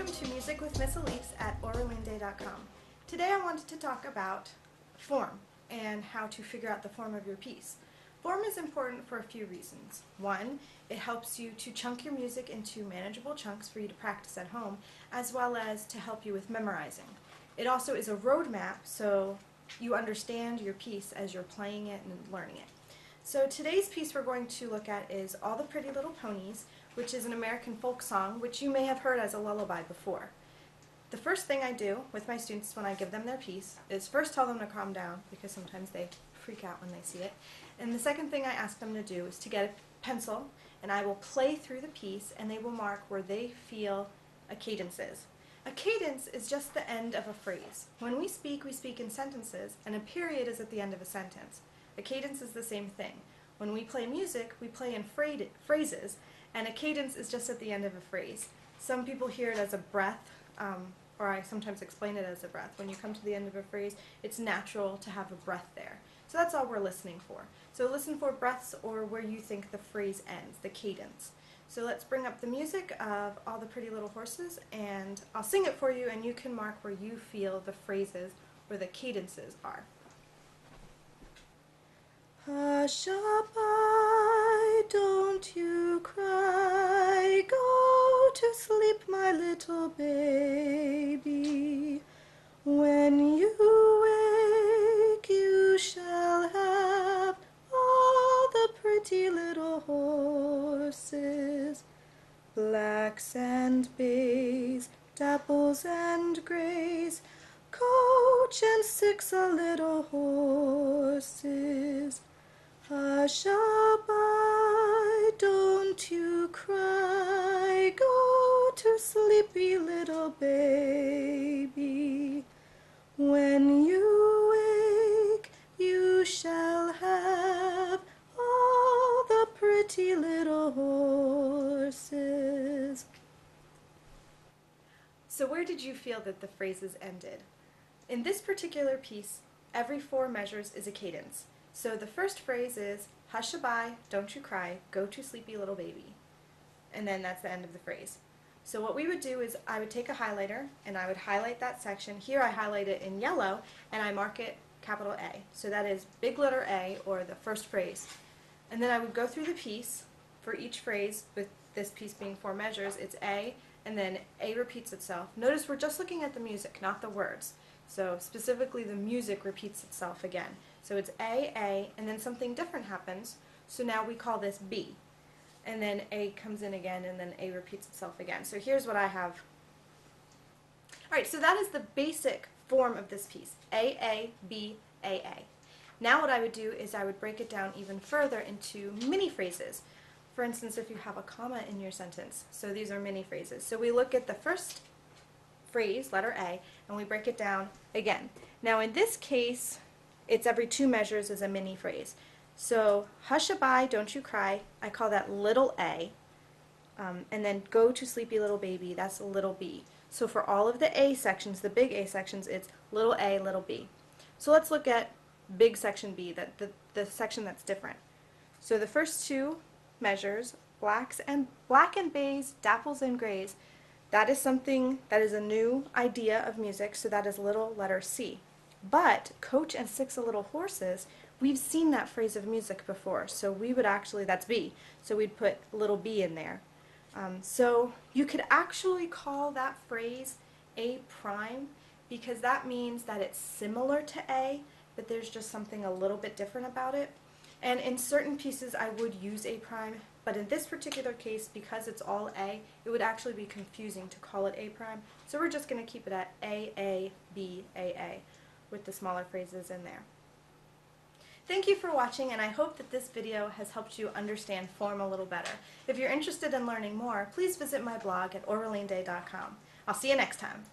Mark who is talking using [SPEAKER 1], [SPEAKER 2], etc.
[SPEAKER 1] Welcome to Music with Miss Elise at auralineday.com. Today I wanted to talk about form and how to figure out the form of your piece. Form is important for a few reasons. One, it helps you to chunk your music into manageable chunks for you to practice at home, as well as to help you with memorizing. It also is a roadmap so you understand your piece as you're playing it and learning it. So today's piece we're going to look at is All the Pretty Little Ponies, which is an American folk song which you may have heard as a lullaby before. The first thing I do with my students when I give them their piece is first tell them to calm down, because sometimes they freak out when they see it. And the second thing I ask them to do is to get a pencil, and I will play through the piece and they will mark where they feel a cadence is. A cadence is just the end of a phrase. When we speak in sentences, and a period is at the end of a sentence. A cadence is the same thing. When we play music, we play in phrases, and a cadence is just at the end of a phrase. Some people hear it as a breath, or I sometimes explain it as a breath. When you come to the end of a phrase, it's natural to have a breath there. So that's all we're listening for. So listen for breaths or where you think the phrase ends, the cadence. So let's bring up the music of All the Pretty Little Horses, and I'll sing it for you, and you can mark where you feel the phrases, where the cadences are. Hush-a-bye, don't you cry, go to sleep, my little baby. When you wake, you shall have all the pretty little horses, blacks and bays, dapples and grays, coach and 6 little horses. Hush-a-bye, don't you cry, go to sleepy little baby. When you wake, you shall have all the pretty little horses. So where did you feel that the phrases ended? In this particular piece, every 4 measures is a cadence. So the first phrase is, hush-a-bye, don't you cry, go to sleepy little baby. And then that's the end of the phrase. So what we would do is I would take a highlighter and I would highlight that section. Here I highlight it in yellow and I mark it capital A. So that is big letter A, or the first phrase. And then I would go through the piece for each phrase, with this piece being 4 measures. It's A, and then A repeats itself. Notice we're just looking at the music, not the words. So specifically the music repeats itself again. So it's A, and then something different happens. So now we call this B. And then A comes in again, and then A repeats itself again. So here's what I have. Alright, so that is the basic form of this piece. A, B, A. Now what I would do is I would break it down even further into mini phrases. For instance, if you have a comma in your sentence. So these are mini phrases. So we look at the first phrase, letter A, and we break it down again. Now in this case, it's every 2 measures is a mini phrase. So hush-a-bye, don't you cry, I call that little A, and then go to sleepy little baby, that's little B. So for all of the A sections, the big A sections, it's little A, little B. So let's look at big section B, the section that's different. So the first 2 measures, black and bays, dapples and grays, that is something that is a new idea of music, so that is little letter C. But coach and 6 little horses, we've seen that phrase of music before, so we would actually, that's B, so we'd put little b in there. So you could actually call that phrase A prime, because that means that it's similar to A, but there's just something a little bit different about it. And in certain pieces I would use A prime, but in this particular case, because it's all A, it would actually be confusing to call it A prime, so we're just going to keep it at A, B, A, with the smaller phrases in there. Thank you for watching, and I hope that this video has helped you understand form a little better. If you're interested in learning more, please visit my blog at auralineday.com. I'll see you next time.